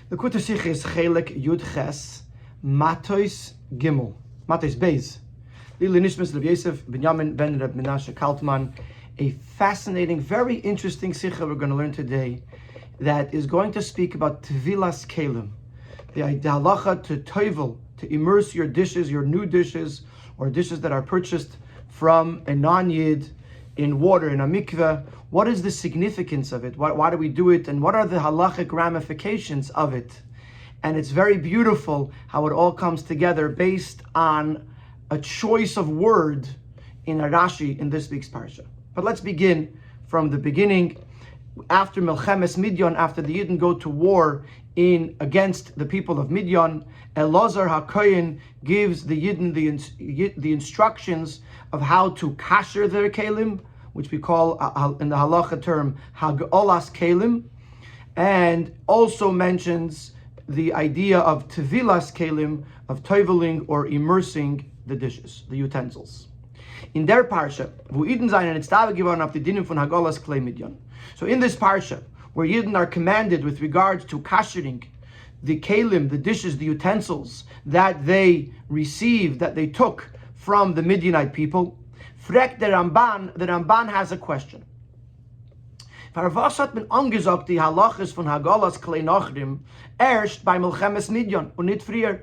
The Kutasich is Chelek Yud Ches Matos Gimel. Matos Beis. Lili Nishmas Rav Yosef Binyamin Ben Reb Menashe Kaltman. A fascinating, very interesting sikha we're going to learn today that is going to speak about Tevillas Keilim. The halacha to tovel, to immerse your dishes, your new dishes, or dishes that are purchased from a non-yid in water, in a mikveh. What is the significance of it? Why do we do it? And what are the halachic ramifications of it? And it's very beautiful how it all comes together based on a choice of word in a Rashi in this week's parsha. But let's begin from the beginning. After Melchemes Midyan, after the Yidden go to war against the people of Midyan, Elazar HaKohen gives the Yidden the instructions of how to kasher their kelim, which we call in the halacha term Hag'olas Keilim, and also mentions the idea of Tevillas Keilim, of toveling or immersing the dishes, the utensils. In their parsha, wo Yidden sein and Tztave geworden auf die Dinim von Hag'olas Klei Midyan. So in this parsha, where Yidden are commanded with regards to kashering the kelim, the dishes, the utensils that they received, that they took from the Midianite people, fragt the Ramban has a question. Was hat man angesagt die Halachas von Hag'olas Klei Nachrim erst bei Melchemes Midyan und nicht früher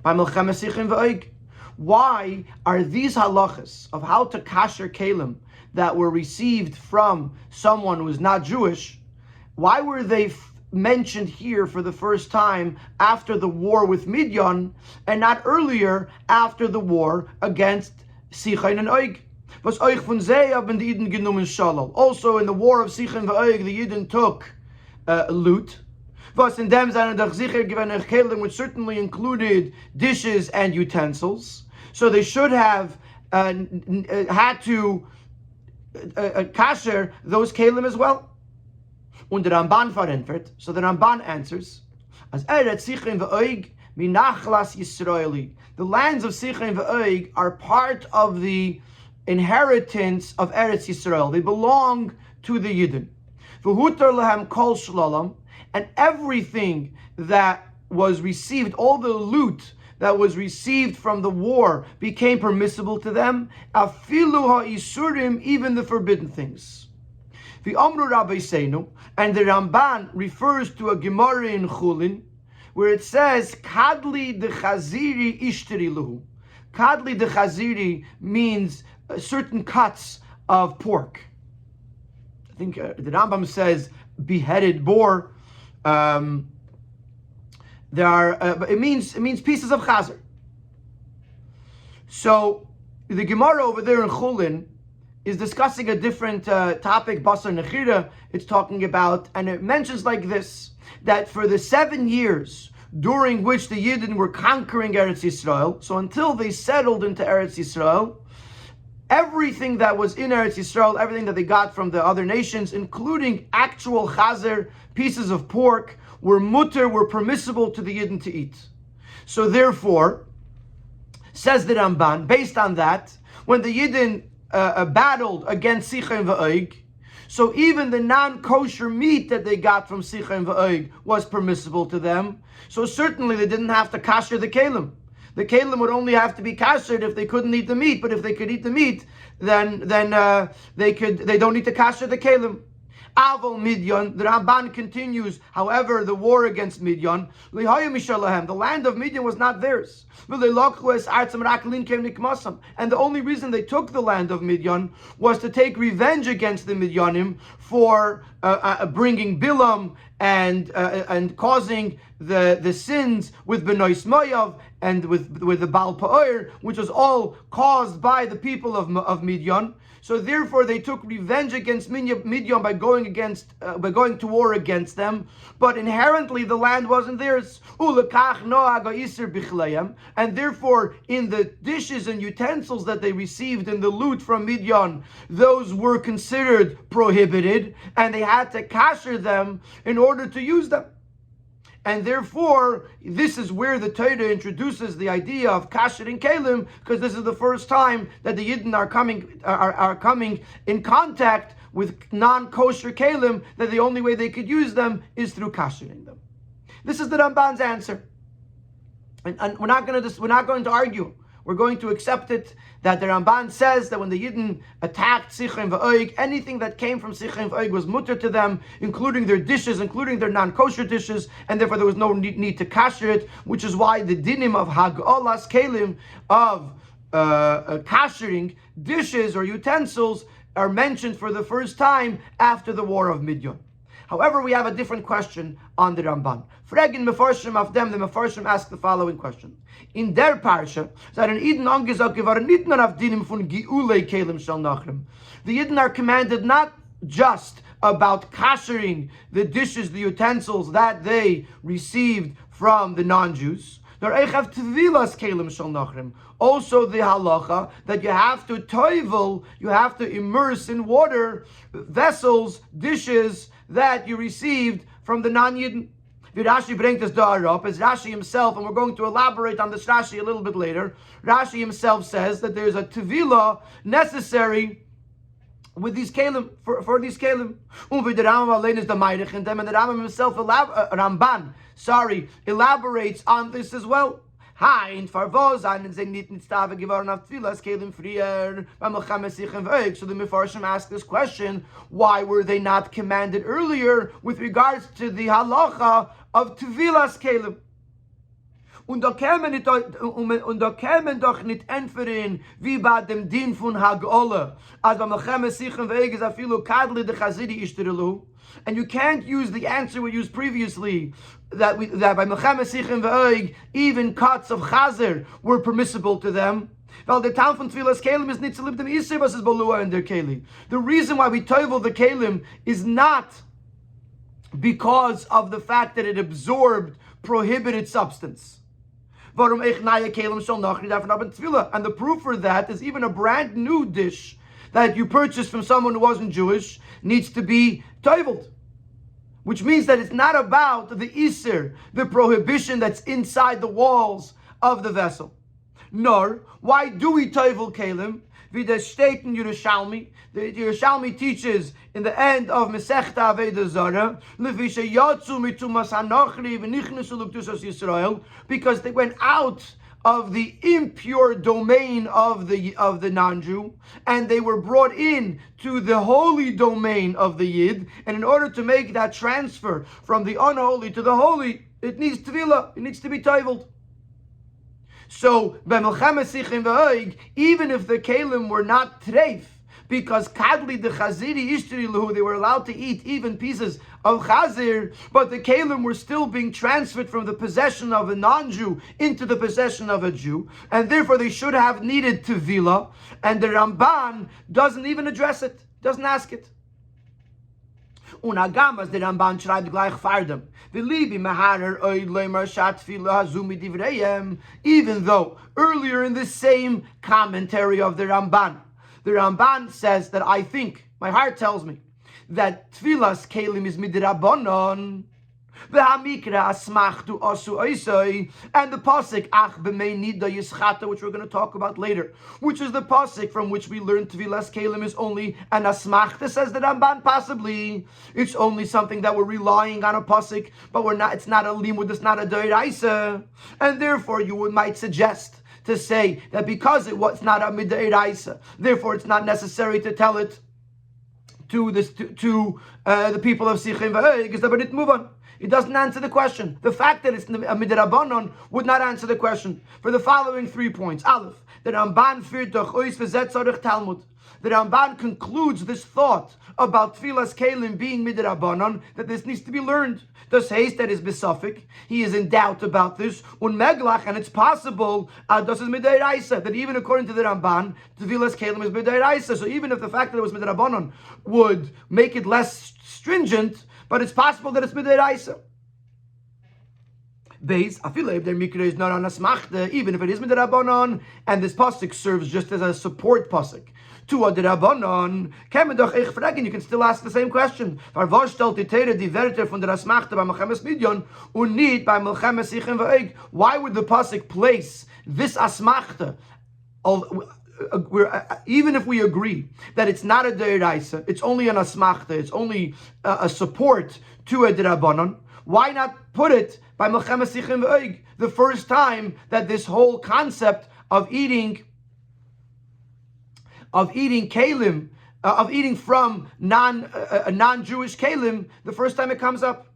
bei Melchemes Sichim v'Oig? Why are these halachas of how to kasher kelim that were received from someone who is not Jewish, why were they mentioned here for the first time after the war with Midyan and not earlier after the war against Sichon and Oig? Was euch von Zeh haben die Yidden genommen Shalom. Also in the war of Sichon and Oig, the Yidden took loot. Was in dem seine doch sicher gewesen kelim, which certainly included dishes and utensils. So they should have had to kasher those kelim as well. Und der Ramban verantwortet. So the Ramban answers, as Sichon v'Oig minachlas Yisraeli. The lands of Sichon v'Oig are part of the inheritance of Eretz Yisrael. They belong to the Yidden. V'hutar lehem kol shlalom, and everything that was received, all the loot that was received from the war became permissible to them. Afilu ha'isurim, even the forbidden things. The Amru Rabbi Seinu, and the Ramban refers to a Gemara in Chulin, where it says, Kadli de chaziri ishteri luhu. Kadli de chaziri means certain cuts of pork. I think the Rambam says beheaded boar. It means pieces of chazer. So the Gemara over there in Chulin is discussing a different topic, Basar Nechira. It's talking about, and it mentions like this, that for the 7 years during which the Yidden were conquering Eretz Yisrael, so until they settled into Eretz Yisrael, everything that was in Eretz Yisrael, everything that they got from the other nations, including actual chazer, pieces of pork, were mutter, were permissible to the Yidden to eat. So therefore, says the Ramban, based on that, when the Yidden battled against Sichon v'Oig, so even the non-kosher meat that they got from Sichon v'Oig was permissible to them. So certainly they didn't have to kasher the kelim. The kelim would only have to be kashered if they couldn't eat the meat. But if they could eat the meat, then they don't need to kasher the kelim. Avol Midyan, the Ramban continues, however, the war against Midyan, the land of Midyan was not theirs. And the only reason they took the land of Midyan was to take revenge against the Midyanim for bringing Bilam and causing the sins with Benois Moav and with the Baal Pa'or, which was all caused by the people of Midyan. So therefore, they took revenge against Midyan by going to war against them. But inherently, the land wasn't theirs. And therefore, in the dishes and utensils that they received in the loot from Midyan, those were considered prohibited, and they had to kasher them in order to use them. And therefore, this is where the Torah introduces the idea of kashering kelim, because this is the first time that the Yidden are coming in contact with non-kosher kelim, that the only way they could use them is through kashering them. This is the Ramban's answer. And we're not going to argue. We're going to accept it that the Ramban says that when the Yidden attacked Sichrim v'Oig, anything that came from Sichrim v'Oig was mutter to them, including their dishes, including their non-kosher dishes, and therefore there was no need to kasher it, which is why the dinim of Tevillas Keilim, of kashering dishes or utensils, are mentioned for the first time after the war of Midyan. However, we have a different question on the Ramban. Fragen Mefarshim of them, the Mefarshim ask the following question. In der Parsha, seinen Iden angesagt geworden, nicht nur auf dinim von Geulei Keilim shel Nachrim. The Iden are commanded not just about kashering the dishes, the utensils that they received from the non-Jews, nor eichav Tevillas Keilim shel Nachrim. Also the halacha that you have to toivel, you have to immerse in water vessels, dishes that you received from the non-Yidden. Rashi brings this dar up as Rashi himself, and we're going to elaborate on this Rashi a little bit later. Rashi himself says that there's a tevilah necessary with these kelim, for these kelim. And the Rambam himself, elaborates on this as well. So the Mefarshim ask this question: why were they not commanded earlier with regards to the halacha of Tevillas Keilim? Und da kämen doch nicht entferin wie bei dem Din von Hag'ola, als bei Melcheme Sichrim v'Oig is afilu kadli de chazidi ishterelu. And you can't use the answer we used previously, that by Melcheme Sichrim v'Oig, even cuts of chazer were permissible to them. Well, the town from Tevillas Keilim is nicht zu lieb dem Isser, was is balua in their keli. The reason why we toivel the kelim is not because of the fact that it absorbed prohibited substance. And the proof for that is even a brand new dish that you purchased from someone who wasn't Jewish needs to be toiveled. Which means that it's not about the Isser, the prohibition that's inside the walls of the vessel. Nor, why do we toivel kelim? Wie der steht in Yerushalmi. The Yerushalmi teaches in the end of Masechta Avodah Zarah, Levisha Yatzu mitumas hanochri v'nichnesu l'kdusas Yisrael, because they went out of the impure domain of the non-Jew, and they were brought in to the holy domain of the Yid. And in order to make that transfer from the unholy to the holy, it needs tevilah, it needs to be toiveled. So, by Melcheme Sichrim v'Oig, even if the kelim were not treif, because kadli the chaziri ishtirilu, they were allowed to eat even pieces of chazir, but the kelim were still being transferred from the possession of a non-Jew into the possession of a Jew, and therefore they should have needed tevilah, and the Ramban doesn't even address it, doesn't ask it. Unagamas the Ramban schreibt gleich fardem. Even though earlier in the same commentary of the Ramban says that I think, my heart tells me, that Tevillas Keilim is midrabanon, and the pasuk ach b'mei nida yischata, which we're going to talk about later, which is the pasuk from which we learn Tevillas Keilim is only an asmachta, says the Ramban. Possibly it's only something that we're relying on a pasuk, but we're not. It's not a limud. It's not a doiraisa, and therefore you might suggest to say that because it was not a midoiraisa, therefore it's not necessary to tell it to the people of Sichrim v'Oig, is but it move on. It doesn't answer the question. The fact that it's a midrabanon would not answer the question for the following 3 points. Aleph, the Ramban führt doch ois v'zet tzarich Talmud. The Ramban concludes this thought about Tevillas Keilim being midrabanon, that this needs to be learned. Das heißt that is besafik. He is in doubt about this. Meglach, and it's possible das is midoraisa, that even according to the Ramban, Tevillas Keilim is midoraisa. So even if the fact that it was midrabanon would make it less stringent, but it's possible that it's midoraisa. Beis, afile if their mikra is not on asmachta, even if it is midrabanon, and this pasuk serves just as a support pasuk to a derabanon, kemedoch ich fragen, you can still ask the same question. Var was stellt die Tere die Werte von der asmachta by Melcheme Midyan und nicht by Melcheme Sichrim v'Oig? Why would the pasuk place this asmachta even if we agree that it's not a deiraisa, it's only an asmachta, it's only a support to a derabanan, why not put it by Melchemes Sichim V'Oig, the first time that this whole concept of eating kalim, of eating from non-Jewish kalim, the first time it comes up.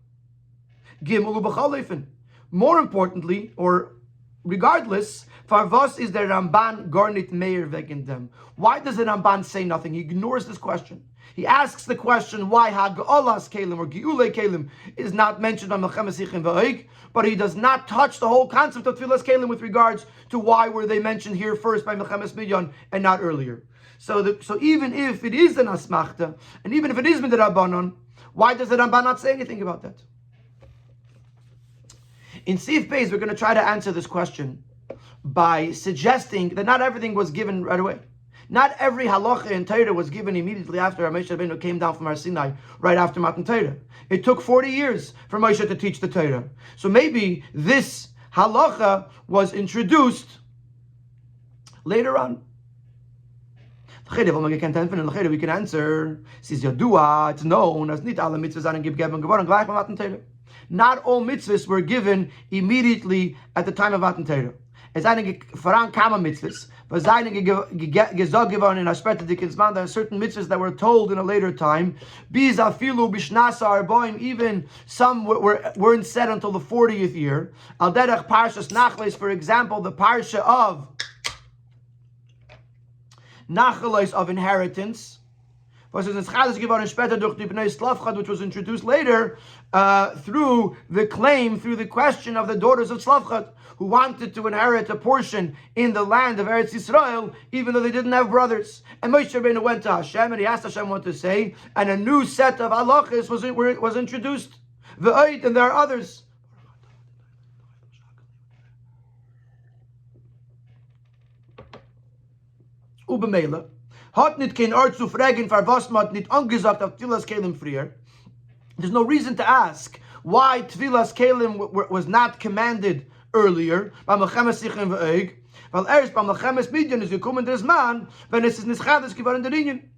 Gimel u'b'chol. More importantly, or regardless, Farvos is the Ramban Garnit Meir wegen dem. Why does the Ramban say nothing? He ignores this question. He asks the question why Hag'olas Kelim or Gi'ulei Kelim is not mentioned on Melchemes Sichim V'Oig, but he does not touch the whole concept of Tevillas Keilim with regards to why were they mentioned here first by Melchemes Midyan and not earlier. So even if it is an asmachta, and even if it is midrabanon, why does the Ramban not say anything about that? In Sif Beis, we're going to try to answer this question by suggesting that not everything was given right away. Not every halacha in Torah was given immediately after Moshe Rabbeinu came down from Har Sinai, right after Matan Torah. It took 40 years for Moshe to teach the Torah. So maybe this halacha was introduced later on. We can answer, it's known as nicht alle mitzvahs gegeben geworden gleich bei Matan Torah. Not all mitzvahs were given immediately at the time of Matan Torah. Es einige voran kamen mitzvahs, but einige gesagt geworden in Asperte Dikinsman, there are certain mitzvahs that were told in a later time. Biz afilu bishnasa arboim, even some weren't said until the 40th year. Al derech parshas Nachles, for example, the parsha of Nachalos of inheritance, which was introduced later through the claim, through the question of the daughters of Slavchad, who wanted to inherit a portion in the land of Eretz Yisrael, even though they didn't have brothers. And Moshe Rabbeinu went to Hashem, and he asked Hashem what to say, and a new set of halachas was introduced. And there are others. Ubemela hat nit kein Ort zu fragen, was man nit angesagt auf Tevillas Keilim früher. There's no reason to ask why Tevillas Keilim was not commanded earlier. By Melchemes Sichim V'Oig, weil erst bei Melchemes Midyan is gekommen des man, wenn es ist nischades geworden der Inyan.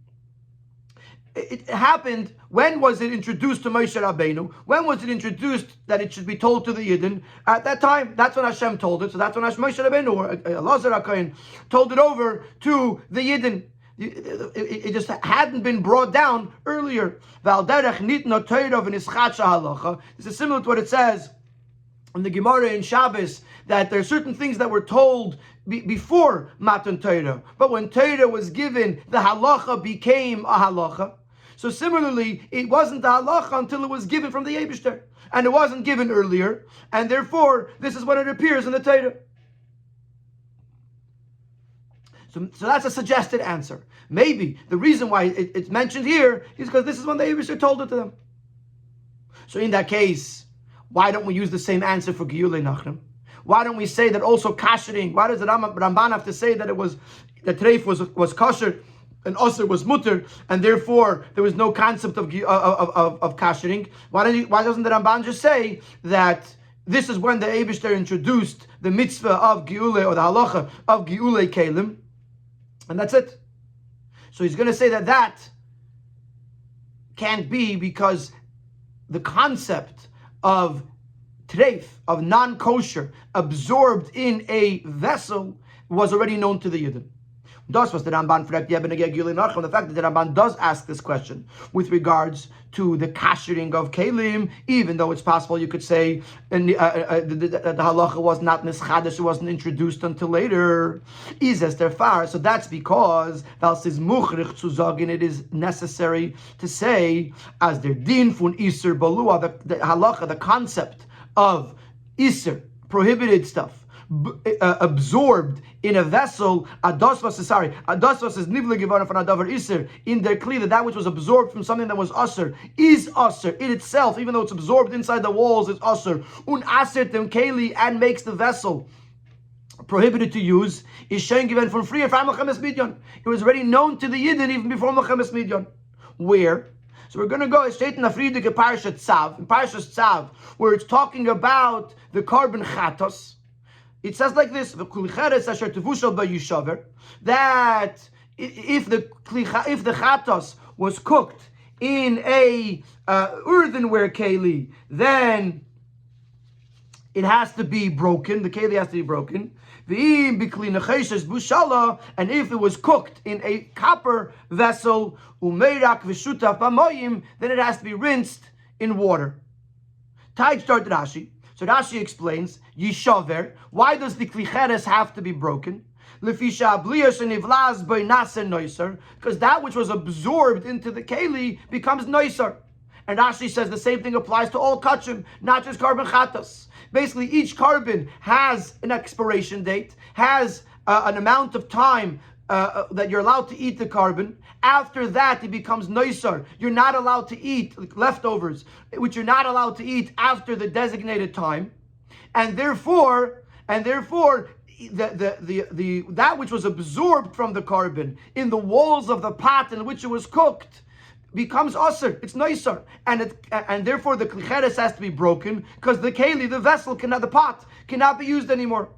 It happened. When was it introduced to Moshe Rabbeinu? When was it introduced that it should be told to the Yidden? At that time. That's when Hashem told it. So that's when Moshe Rabbeinu or Elazar HaKohen told it over to the Yidden. It just hadn't been brought down earlier. This is similar to what it says in the Gemara in Shabbos, that there are certain things that were told before Matan Torah, but when Torah was given, the halacha became a halacha. So similarly, it wasn't the halacha until it was given from the Eibishter, and it wasn't given earlier, and therefore this is when it appears in the Torah. So that's a suggested answer. Maybe the reason why it's mentioned here is because this is when the Eibishter told it to them. So in that case, why don't we use the same answer for Giyulei Nachrim? Why don't we say that also kashering? Why does the Ramban have to say that it was the treif was kosher and osir was mutter, and therefore there was no concept of kashering? Why doesn't the Ramban just say that this is when the Eibishter introduced the mitzvah of Giulei, or the halacha of Giulei Keilim, and that's it? So he's going to say that can't be, because the concept of treif, of non-kosher, absorbed in a vessel, was already known to the Yidden. Das was the Ramban fragt, the fact that the Ramban does ask this question with regards to the kashering of Kelim, even though it's possible you could say the halacha was not nischadish, it wasn't introduced until later. Is as their far. So that's because it is necessary to say as their din fun iser balua, the halacha, the concept of iser, prohibited stuff, absorbed in a vessel, adosvas is nivle given from adavar iser, in their kli, that which was absorbed from something that was aser is aser in itself, even though it's absorbed inside the walls, it's aser. Un aser tem keli, and makes the vessel prohibited to use, is shein given from free from Melchemes Midyan. It was already known to the Yidden even before Melchemes Midyan. Where? So we're going to go straight in Afridik Parashat Tzav, in Parashat Tzav, where it's talking about the carbon chatos. it says like this: that if the chatos was cooked in a earthenware keli, then it has to be broken. The keli has to be broken. And if it was cooked in a copper vessel, then it has to be rinsed in water. Taich start Rashi. So Rashi explains, Yishaver, why does the klicheres have to be broken? Because that which was absorbed into the keli becomes noiser. And Rashi says the same thing applies to all kachim, not just carbon chatas. Basically, each carbon has an expiration date, has an amount of time that you're allowed to eat the carbon. After that, it becomes noiser. You're not allowed to eat leftovers, which you're not allowed to eat after the designated time, and therefore, the that which was absorbed from the carbon in the walls of the pot in which it was cooked becomes aser. It's noiser, and therefore the klicheres has to be broken because the keli, the vessel, the pot cannot be used anymore.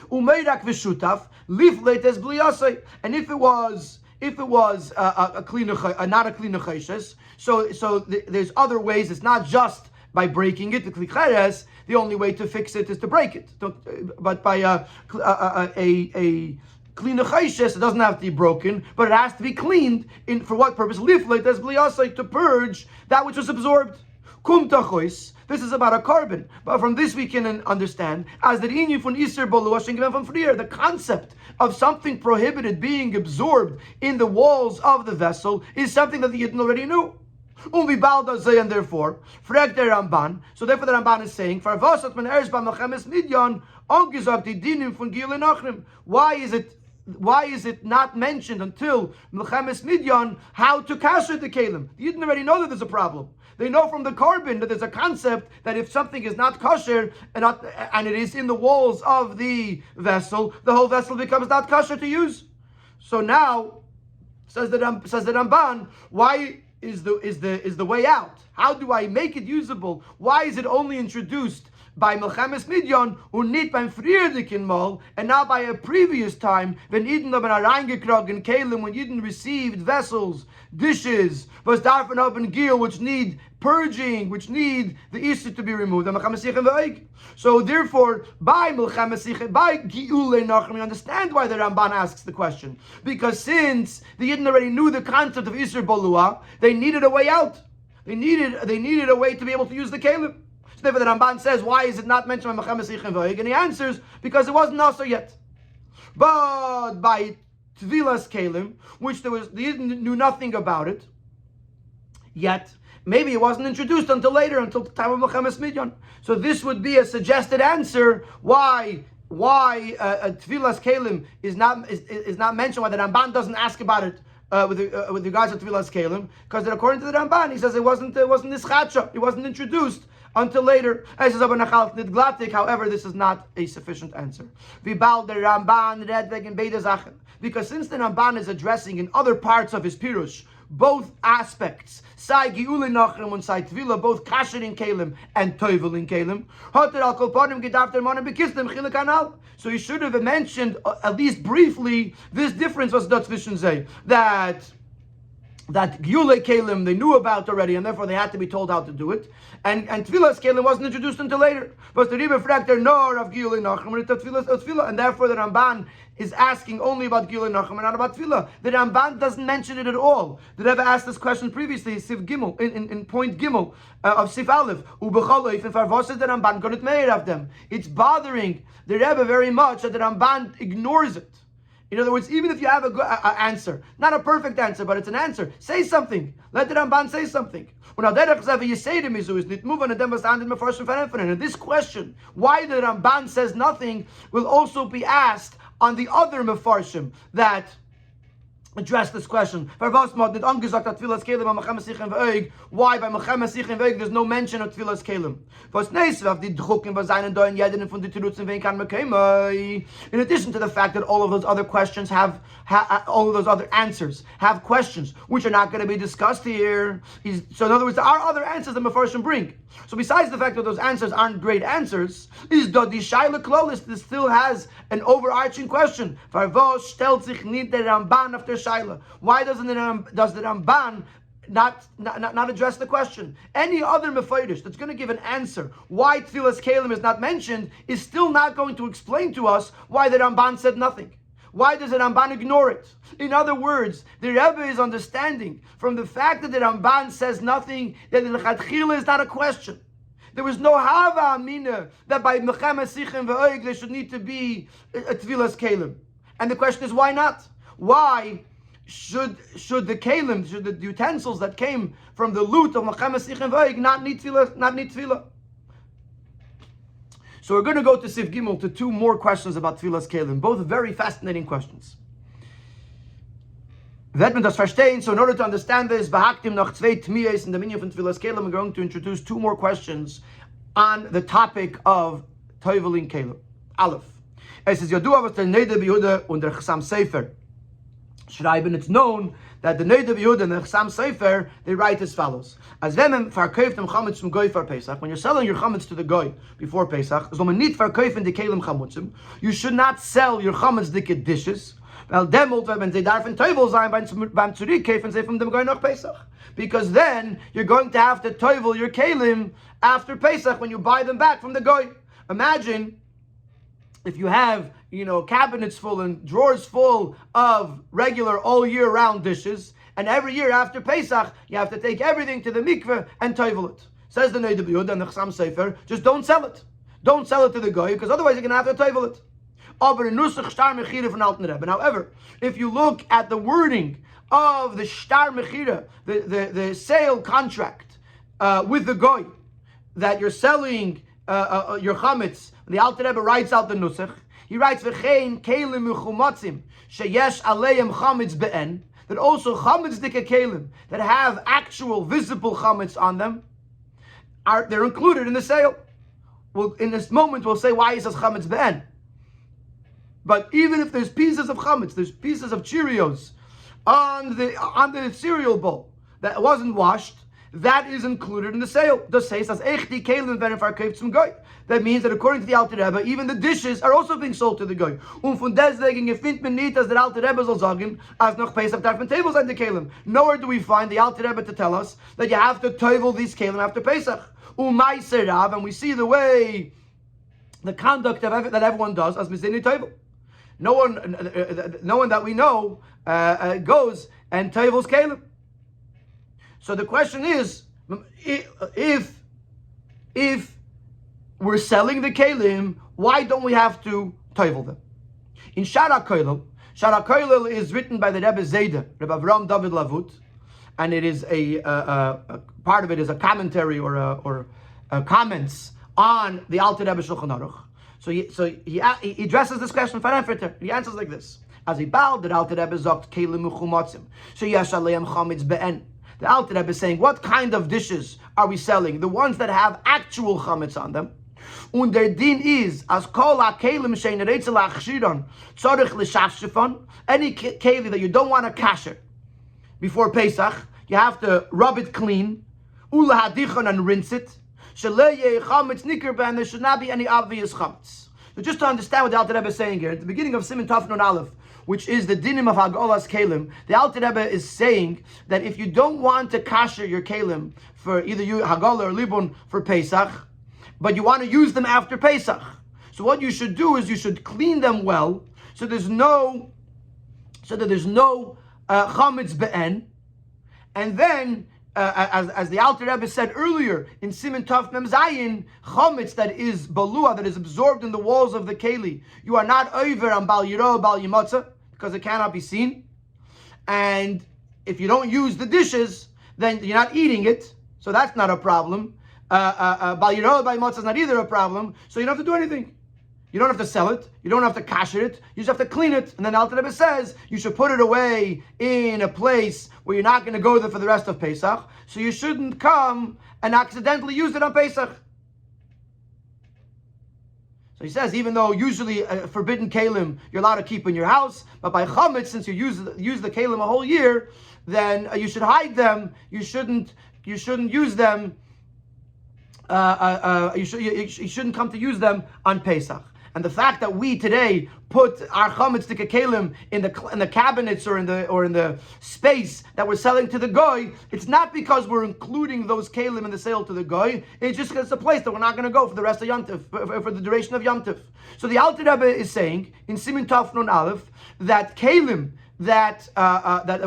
Umeirak v'shutaf lifleit es bliyasei. And if it was a clean, not a clean necheshes, so there's other ways. It's not just by breaking it. The klicheres, the only way to fix it is to break it. But by a clean necheshes, it doesn't have to be broken, but it has to be cleaned. For what purpose? Lifleit es bliyasei, to purge that which was absorbed. Kum tachois. This is about a carbon, but from this we can understand as the the concept of something prohibited being absorbed in the walls of the vessel is something that the Yidden already knew. And therefore, so therefore the Ramban is saying, why is it not mentioned until Melchemes Midyan how to kasher the kelim? The Yidden already know that there's a problem. They know from the carbon that there's a concept that if something is not kosher and it is in the walls of the vessel, the whole vessel becomes not kosher to use. So now, says the Ramban, why is the way out? How do I make it usable? Why is it only introduced by Melchemes Midyan und nicht beim Friedikin Mal, and not by a previous time when Eden haben reingekrogen Keilim, when Eden received vessels, dishes, was darfen haben Gil, which need purging, which need the Issa to be removed. So therefore, by Melchemes by Giule Nachem, we understand why the Ramban asks the question. Because since the Yidden already knew the concept of Isser Bolua, they needed a way out. They needed a way to be able to use the Keilim. So therefore the Ramban says, why is it not mentioned by Melchemes V'Oig? And he answers, because it wasn't also yet. But by Tevillas Keilim, which the Yidden knew nothing about it, yet maybe it wasn't introduced until later, until the time of Melchemes Midyan. So this would be a suggested answer why Tevillas Keilim is not mentioned, why the Ramban doesn't ask about it with regards to Tevillas Keilim, because according to the Ramban, he says it wasn't nischacha, it wasn't introduced until later. However, this is not a sufficient answer. Because since the Ramban is addressing in other parts of his pirush both aspects, Sai Giule Nachrim and Sai Tvila, both Kasher in Keilim and Tevel in Keilim, so he should have mentioned at least briefly this difference was dazwischen sei, that Giule Keilim they knew about already, and therefore they had to be told how to do it. And Tevillas Keilim wasn't introduced until later. But the Rebbe fragt der nor of Giule Nachrim and Tefillah, and therefore the Ramban is asking only about Giule Nachrim and not about Tefillah. The Ramban doesn't mention it at all. The Rebbe asked this question previously, Sif Gimel, in point Gimel of Sif Aleph. Ubechaloif and Farvos the Ramban got it made of them. It's bothering the Rebbe very much that the Ramban ignores it. In other words, even if you have a good answer, not a perfect answer, but it's an answer, say something. Let the Ramban say something. And this question, why the Ramban says nothing, will also be asked on the other Mefarshim that address this question. Why by Tevillas Keilim there's no mention of Tevillas Keilim? In addition to the fact that all of those other questions have all of those other answers have questions which are not going to be discussed here. So in other words, there are other answers that Mefarshim bring. So besides the fact that those answers aren't great answers, is the Shaila Klolis, this still has an overarching question. Why does the Ramban not address the question? Any other Mefarish that's going to give an answer why Tevillas Keilim is not mentioned is still not going to explain to us why the Ramban said nothing. Why does the Ramban ignore it? In other words, the Rebbe is understanding from the fact that the Ramban says nothing that the Lechatchila is not a question. There was no Hava Amina that by Mechem Sichem Ve'oig there should need to be a Tevillas Keilim. And the question is, why not? Why should the Keilim, should the utensils that came from the loot of Mechem Sichem Ve'oig not need Tefillah? So we're going to go to Sif Gimel to two more questions about Tevillas Keilim, both very fascinating questions. So in order to understand this, in the meaning of Tevillas Keilim, we're going to introduce two more questions on the topic of Tevilin Keilim. Aleph. Es ist Yadua was der Neder B'Yehuda und der Chasam Sefer schreiben. It's known that the Neder B'Yehuda and the Chasam Sefer, they write as follows. As wenn man verkauft dem Chametz zum Goy for Pesach, when you're selling your Chametz to the Goy before Pesach, so man nicht verkaufen die Keilim Chamutzim, you should not sell your Chametz dicke dishes, weil demult, wenn sie darf in Tevel sein, beim Zurückkaufen sie von dem Goy nach Pesach. Because then, you're going to have to Tevel your Keilim after Pesach when you buy them back from the Goy. Imagine if you have, cabinets full and drawers full of regular all year round dishes, and every year after Pesach, you have to take everything to the mikveh and tevel it. Says the Neder B'Yehuda and the Chasam Sefer, just don't sell it. Don't sell it to the Goy, because otherwise you're going to have to tevel it. However, if you look at the wording of the shtar mechira, the sale contract with the Goy, that you're selling your chametz, the Alter Rebbe writes out the nusach. He writes v'chein keilim mechumatzim sheyesh aleim chametz be'en, that also chametz dike keilim that have actual visible chametz on them they're included in the sale. Well, in this moment we'll say why he says chametz be'en. But even if there's pieces of chametz, there's pieces of Cheerios on the cereal bowl that wasn't washed, that is included in the sale. That means that according to the Alter Rebbe, even the dishes are also being sold to the Goy. Von deswegen gefindt man nicht, dass der Alter Rebbe soll sagen, als noch Pesach darf man tevel sein die Keilim. Nowhere do we find the Alter Rebbe to tell us that you have to tevel these Keilim after Pesach. Ma'aser Rav, and we see the way, the conduct that everyone does as Mizini tevel. No one that we know goes and tevels Keilim. So the question is, if we're selling the Keilim, why don't we have to tevel them? In Shara Koilel is written by the Rebbe Zayda, Rebbe Avram David Lavut, and it is a part of it is a commentary or comments on the Alter Rebbe Shulchan Aruch. So he addresses this question. He answers like this: As a Baal, the Alter Rebbe sagt Keilim mechumatzim, so yesh aleim chametz be'en. The Alter Rebbe is saying, what kind of dishes are we selling? The ones that have actual chametz on them. Und der din is, as kol ha-kelim shein reitzel ha-achshiron tzorich l'shafshifon, any keli that you don't want to kasher before Pesach, you have to rub it clean, ula hadichon, and rinse it. Shelei chametz nikar ben, there should not be any obvious chametz. So just to understand what the Alter Rebbe is saying here, at the beginning of Siman Taf Nun Aleph, which is the dinim of Hagolas Keilim, the Alter Rebbe is saying that if you don't want to kasher your Keilim for either you Hagolah or Libun for Pesach, but you want to use them after Pesach, so what you should do is you should clean them well, so that there's no chametz be'en, and then as the Alter Rebbe said earlier in Siman Taf Mem Zayin, chametz that is balua, that is absorbed in the walls of the keli, you are not over on bal yiro, bal yimotza, because it cannot be seen. And if you don't use the dishes, then you're not eating it, so that's not a problem. Bal yiro, bal yimotza is not either a problem, so you don't have to do anything. You don't have to sell it. You don't have to kasher it. You just have to clean it. And then Alter Rebbe says you should put it away in a place where you're not going to go there for the rest of Pesach. So you shouldn't come and accidentally use it on Pesach. So he says, even though usually forbidden kelim you're allowed to keep in your house, but by chametz, since you use the kelim a whole year, then you should hide them. You shouldn't use them. You shouldn't come to use them on Pesach. And the fact that we today put our chametz kelim in the cabinets or in the space that we're selling to the goy, it's not because we're including those kelim in the sale to the goy. It's just because it's a place that we're not going to go for the rest of Yom Tov, for the duration of Yom Tov. So the Alter Rebbe is saying in Siman Tov Nun Aleph that kelim that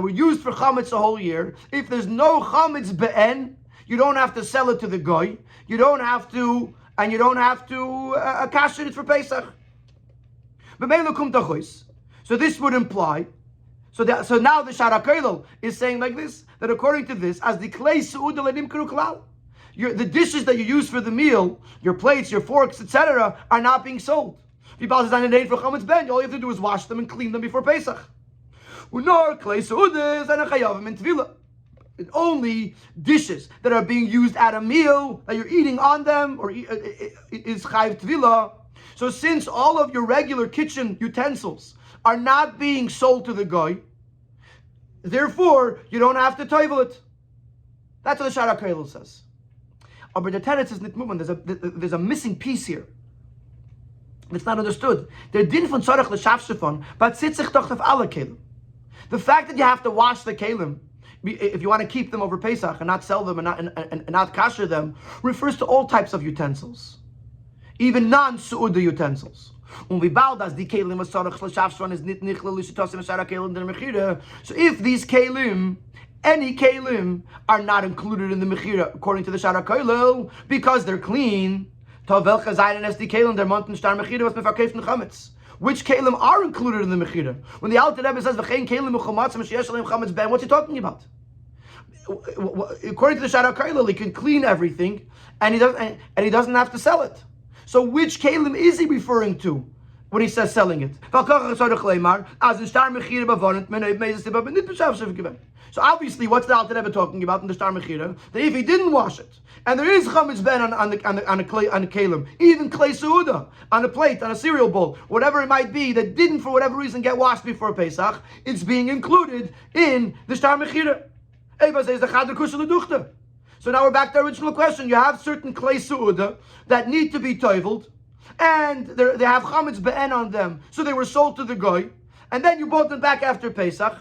were used for chametz a whole year, if there's no chametz be'en, you don't have to sell it to the goy. You don't have to kasher it for Pesach. So this would imply, so now the Shara Koilel is saying like this, that according to this, as the klei seuda lenimkeru klal, the dishes that you use for the meal, your plates, your forks, etc., are not being sold. All you have to do is wash them and clean them before Pesach. Only dishes that are being used at a meal that you're eating on them or is chayv tvila. So since all of your regular kitchen utensils are not being sold to the goy, therefore you don't have to toivel it. That's what the Shara Koilel says. But the teretz is nit muman. There's a missing piece here. It's not understood. Der din von tzarich l'shafshefon, but sitzich doch auf alle kelim. The fact that you have to wash the kelim, if you want to keep them over Pesach and not sell them and not kasher them, refers to all types of utensils, even non-su'uda utensils. So if these kelim, any kelim, are not included in the mechira according to the Shara Koilel because they're clean, which kelim are included in the mechira? When the Alter Rebbe says v'chein kelim u'chomatzim sheyesh aleim chametz ben, what's he talking about? According to the Shara Koilel, he can clean everything, and he doesn't have to sell it. So which kelim is he referring to when he says selling it? So obviously, what's the Alter Rebbe talking about in the Shtar Mechira? That if he didn't wash it, and there is chametz ben on the kelim, even klei seuda on a plate, on a cereal bowl, whatever it might be, that didn't for whatever reason get washed before Pesach, it's being included in the Shtar Mechira. So now we're back to the original question. You have certain klei seuda that need to be toiveled, and they have chametz ben on them, so they were sold to the goy, and then you bought them back after Pesach.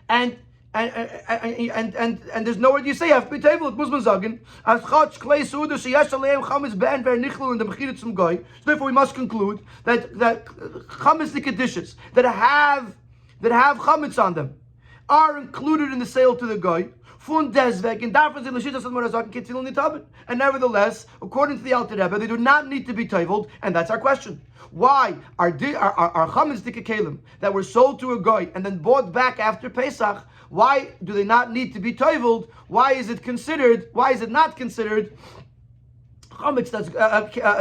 And there's nowhere you say you have to be table. Muslim zagen as chach klei seuda sheyesh aleim chametz ben vernichlu in the mechira zum goy. So therefore, we must conclude that chametz dishes that have chametz on them are included in the sale to the goy. And nevertheless, according to the Alter Rebbe, they do not need to be toiveled, and that's our question. Why are chametz kelim that were sold to a goy and then bought back after Pesach? Why do they not need to be toiveled? Why is it not considered chametz that's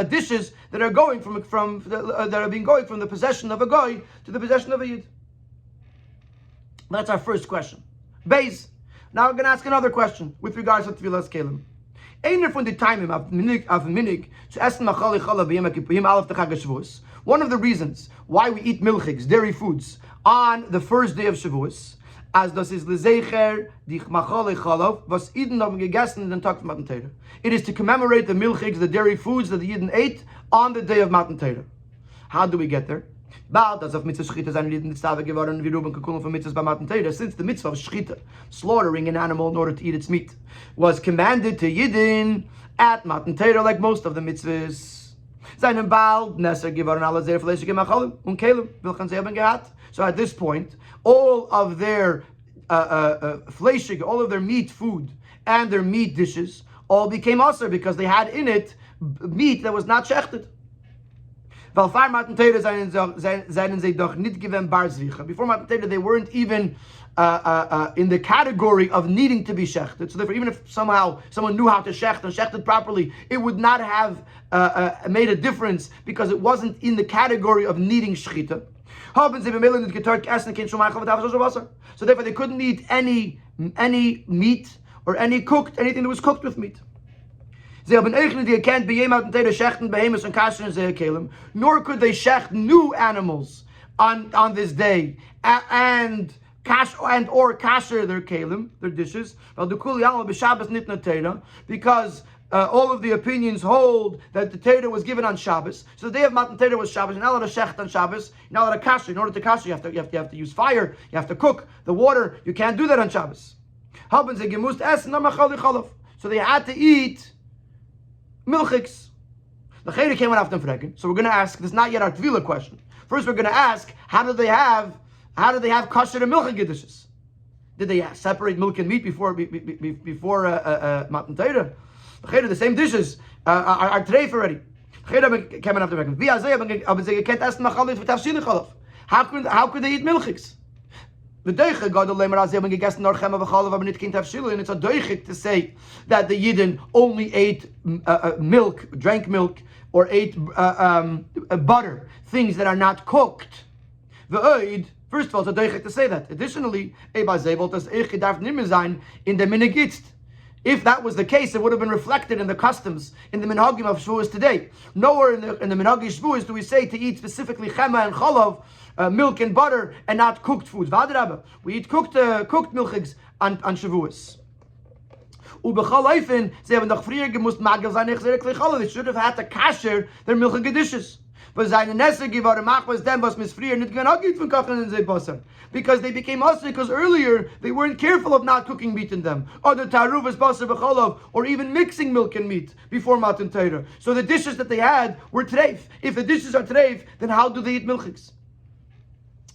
dishes that are going from the possession of a goy to the possession of a yid? That's our first question. Beis. Now we're going to ask another question with regards to Tevillas Keilim. One of the reasons why we eat milchigs, dairy foods, on the first day of Shavuos, as das is lezecher dich machale chalav, was Eden haben gegessen in den Tag von Matan Torah. It is to commemorate the milchigs, the dairy foods that the Eden ate on the day of Matan Torah. How do we get there? Since the mitzvah of shchita, slaughtering an animal in order to eat its meat, was commanded to Yidden at Matan Torah, like most of the mitzvahs. So at this point, all of their fleshig, all of their meat food and their meat dishes all became aser because they had in it meat that was not shechted. Weil vor Matan Torah seien sie doch nicht gewinn bar zricha. Before Matan Torah, they weren't even in the category of needing to be shechted. So therefore, even if somehow someone knew how to shecht and shechted properly, it would not have made a difference because it wasn't in the category of needing shechita. So therefore, they couldn't eat any meat or anything that was cooked with meat. Nor could they shecht new animals on this day and or kasher their kelim, their dishes. Because all of the opinions hold that the Torah was given on Shabbos. So the day of Matan Torah was Shabbos. You're not allowed to shecht on Shabbos. You're not allowed to kasher. In order to kasher, you have to use fire. You have to cook the water. You can't do that on Shabbos. So they had to eat milchiks. The Chelek came after them freaking. So we're going to ask. This is not yet our Tevillah question. First, we're going to ask: How did they have kasher and milchik dishes? Did they separate milk and meat before Matan Torah? The same dishes are treif already. How could they eat milchiks? And it's a doichik to say that the Yidden only ate drank milk, or ate butter, things that are not cooked. First of all, it's a doichik to say that. Additionally, in the minigitzt. If that was the case, it would have been reflected in the customs, in the minhagim of Shavuos today. Nowhere in the minhagim Shavuos do we say to eat specifically chema and chalav, milk and butter, and not cooked foods. We eat cooked milchigs on Shavuos. They should have had to kasher their milchig dishes. Because they became usher because earlier they weren't careful of not cooking meat in them, or the taruvas basar b'cholav, or even mixing milk and meat before Matan Torah. So the dishes that they had were treif. If the dishes are treif, then how do they eat milchiks?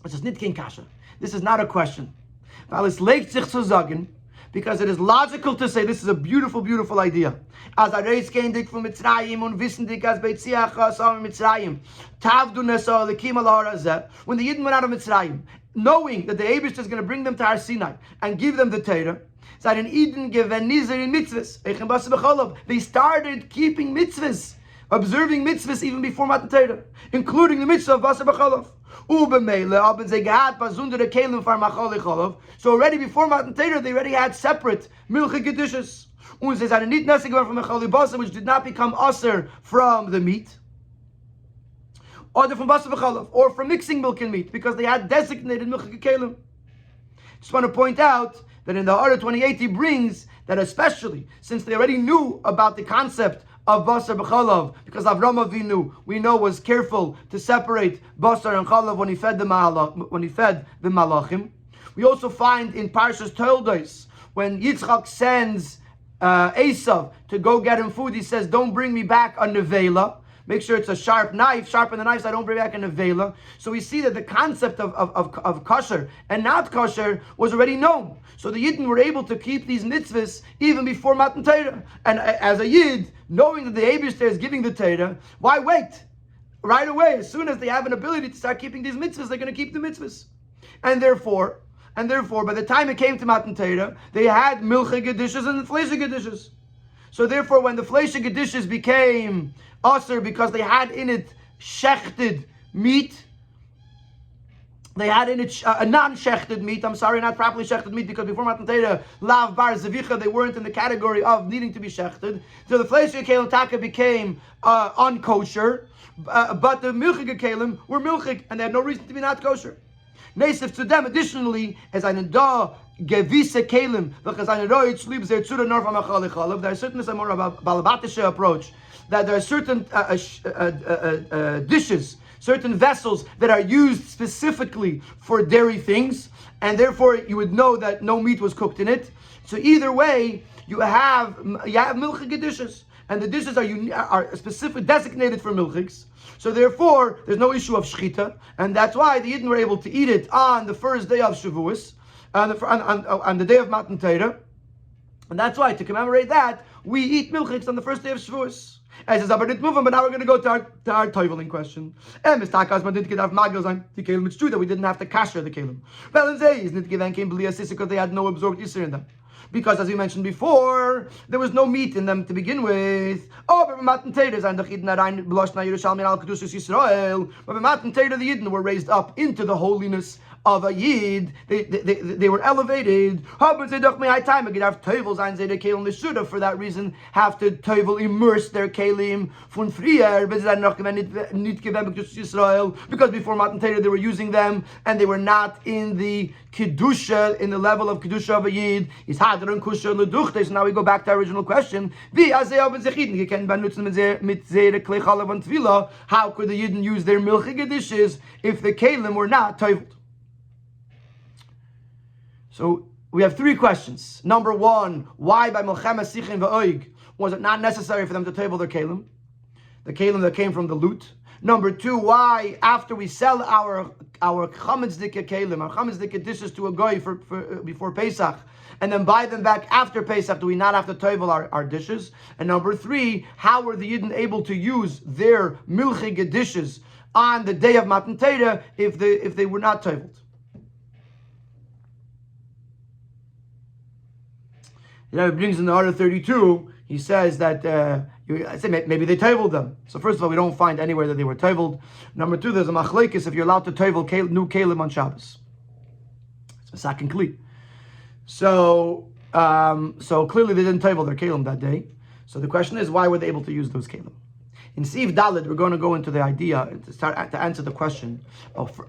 This is nicht kein kasha. This is not a question. Because it is logical to say this is a beautiful, beautiful idea. As I raise kendik from Mitzrayim und wissen dik as Beitziach asam Mitzrayim. Tavdu nesa lekim al harazeh. When the Yidden went out of Mitzrayim, knowing that the Eibush is going to bring them to Har Sinai and give them the Torah, seinen Eden gewen nizer in mitzvahs. They started keeping mitzvahs, observing mitzvahs even before Matan Torah, including the mitzvah of basar b'cholav. So already before Matan Torah, they already had separate milchig dishes, which did not become aser from the meat, or from basar b'cholav, or from mixing milk and meat, because they had designated milchig keilim. Just want to point out that in the Order 28 he brings that, especially since they already knew about the concept of basar b'chalav, because Avram Avinu, we know, was careful to separate basar and chalav when he fed the malachim. We also find in Parshas Toldos, when Yitzchak sends Esav to go get him food, he says, "Don't bring me back a nevela. Make sure it's a sharp knife. Sharpen the knife so I don't bring back a nevela." So we see that the concept of kosher and not kosher was already known. So the Yidden were able to keep these mitzvahs even before Matan Torah. And as a Yid, knowing that the Eibishter is giving the Torah, why wait? Right away, as soon as they have an ability to start keeping these mitzvahs, they're going to keep the mitzvahs. And therefore, by the time it came to Matan Torah, they had milchig dishes and fleishig dishes. So therefore, when the fleishig dishes became aser because they had in it shechted meat, they had in it a non-shechted meat, not properly shechted meat, because before Matan Torah, lav bar zevicha, they weren't in the category of needing to be shechted. So the fleishig kelim taka became unkosher, but the milchig kelim were milchig, and they had no reason to be not kosher. Nesif to them, additionally, as ein da gewisse kelim, because ein roitz liebs der zu der norf am chalav. There are certain, this is a more balabatische approach, that there are certain dishes, certain vessels that are used specifically for dairy things, and therefore you would know that no meat was cooked in it. So either way, you have milchig dishes, and the dishes are specific designated for milchigs. So therefore, there's no issue of shchita, and that's why the Yidden were able to eat it on the first day of Shavuos, on the day of Matan Torah, and that's why, to commemorate that, we eat milchigs on the first day of Shavuos. And says, but now we're going to go to our Tevilin question. And Mistakas, but didn't get off Magos the Keilim. It's true that we didn't have to kasher the Keilim. Well, and say, isn't it given came because they had no absorbed Yisr in them. Because, as we mentioned before, there was no meat in them to begin with. Oh, but Matan Teda, and the Chidna Rein, Bloshna Yerushalmi, Al Kedushas Yisrael. But Matan Teda, the Yidden were raised up into the holiness of a Yid. They were elevated. For that reason, have to Tevel immerse their Keilim von Frier, because before Matan Teda they were using them, and they were not in the Kedusha, in the level of Kedusha of a Yid. So now we go back to our original question. How could the Yidden use their milchige dishes if the Keilim were not Teveled? So we have three questions. Number one, why by Melchema Sichin V'Oig was it not necessary for them to tevel their kelim? The kelim that came from the loot. Number two, why after we sell our chametz dike kelim, our chametz dike dishes to a goy for before Pesach, and then buy them back after Pesach, do we not have to tevel our dishes? And number three, how were the Yidden able to use their milchige dishes on the day of Matan Teda if they were not teveled? It brings in the order 32. He says that I say maybe they teveled them. So first of all, we don't find anywhere that they were teveled. Number two, there's a machlekes if you're allowed to tevel new kelim on Shabbos. It's a second kli. So clearly they didn't tevel their kelim that day. So the question is, why were they able to use those kelim? In Siv Dalet, we're going to go into the idea to start to answer the question.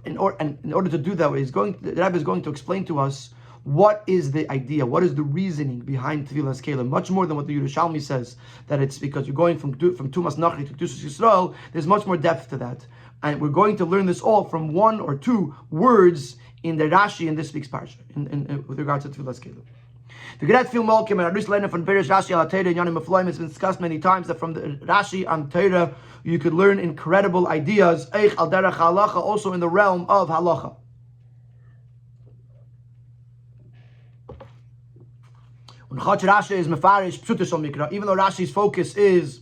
In order to do that, the Rabbi is going to explain to us what is the idea, what is the reasoning behind Tevillas Keilim, much more than what the Yerushalmi says, that it's because you're going from Tumas Nachri to Kedushas Yisrael. There's much more depth to that. And we're going to learn this all from one or two words in the Rashi in this week's parsha, with regards to Tevillas Keilim. The Gerat Film Malkim and Arus Lena from Perish Rashi al Torah and Yanim Afloim has been discussed many times that from the Rashi on Torah you could learn incredible ideas, Eich al Derech Halacha, also in the realm of Halacha. Even though Rashi's focus is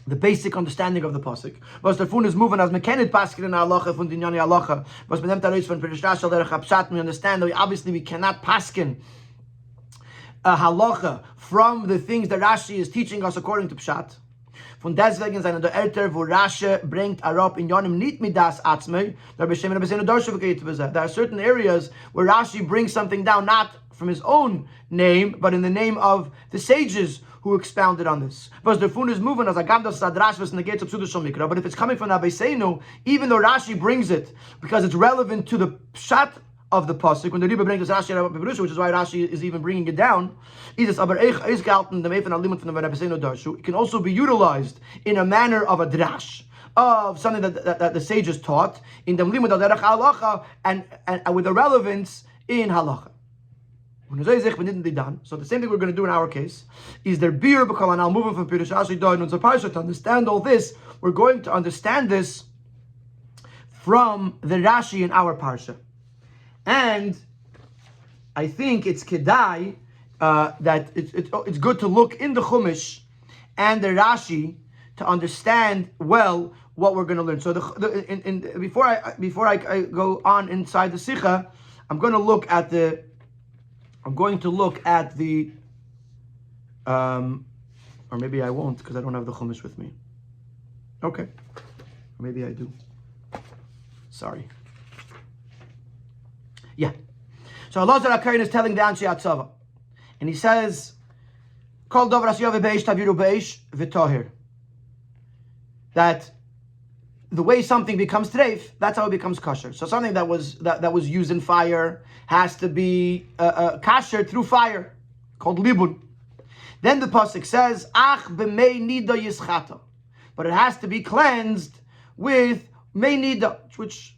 the basic understanding of the pasuk, was the fun is moving as mechanic pasuk in halacha from dinyani halacha. Was benemt aris from Perish Rashi al derech hapshat. We understand that obviously we cannot paskin a halacha from the things that Rashi is teaching us according to pshat. Von deswegen seine der Elter, wo Rashi bringt arop in Yonim nit midas atzmei. There are certain areas where Rashi brings something down, not from his own name, but in the name of the sages who expounded on this. But if it's coming from Abeseinu, even though Rashi brings it because it's relevant to the pshat of the pasuk, when the Rebbe brings Rashi, which is why Rashi is even bringing it down, it can also be utilized in a manner of a drash, of something that the sages taught in the limud al derech halacha and with a relevance in halacha. So the same thing we're going to do in our case is there beer b'kol anal moving from Pirush Rashi down on Parsha. To understand all this, we're going to understand this from the Rashi in our Parsha, and I think it's kedai that it's good to look in the Chumash and the Rashi to understand well what we're going to learn. So before I go on inside the Sikha, I'm going to look at the or maybe I won't because I don't have the Chumash with me. Okay, or maybe I do. Sorry. Yeah. So Allah Akarin is telling the Anshe Atzava, and he says, "Kol davar asiyah v'beish taviru beish v'tohir." That the way something becomes treif, that's how it becomes kosher. So something that was used in fire has to be kosher through fire, called libun. Then the pasuk says, "Ach b'mei nida yischata," but it has to be cleansed with mei nida, which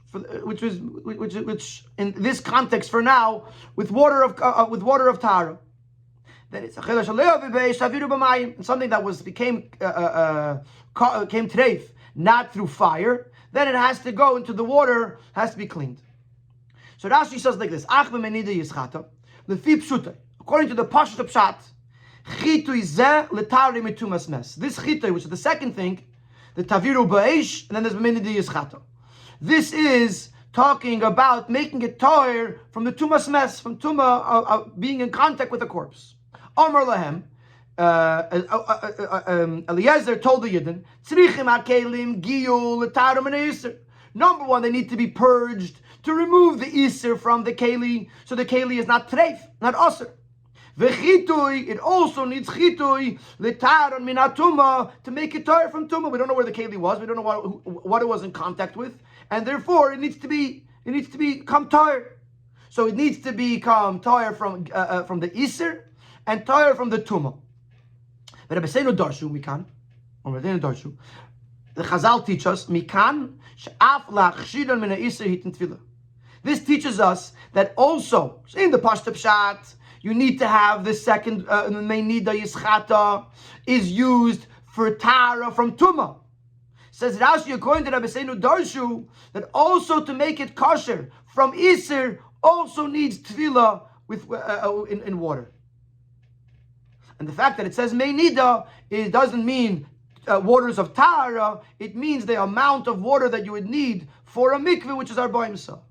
in this context for now with water of tara. Then it's something that became treif, not through fire. Then it has to go into the water, has to be cleaned. So Rashi says like this: Ach b'mei nida yischata, lefi pshuta. According to the Pashut Pshat, Chitui zeh letari mitumas mes. This chitui, which is the second thing, the taviru ba'esh, and then there's b'meni di yischata. This is talking about making it toir from the tumas mes, from tuma being in contact with the corpse. Amar lahem, Eliezer told the Yidden, tzrichim hakelim giyu letarum and iser. Number one, they need to be purged to remove the iser from the keli, so the keli is not treif, not aser. V'chitui, it also needs chitui letarum min hatuma, to make it toir from tuma. We don't know where the keli was. We don't know what it was in contact with, and therefore it needs to become toir. So it needs to become toir from the iser and toir from the tuma. But Rabbi Darshu, we can, or Rabbi Darshu, the Chazal teach us, mikan she'af la'achshidan min ha'isr hitin tefillah. This teaches us that also, in the Pashta Pshat, you need to have the second meinida yischata is used for tara from tuma. Says Rashi, according to Rabbi Darshu, that also to make it kosher from iser also needs tefillah with in water. And the fact that it says meinida, it doesn't mean waters of tara. It means the amount of water that you would need for a mikveh, which is our boimsa.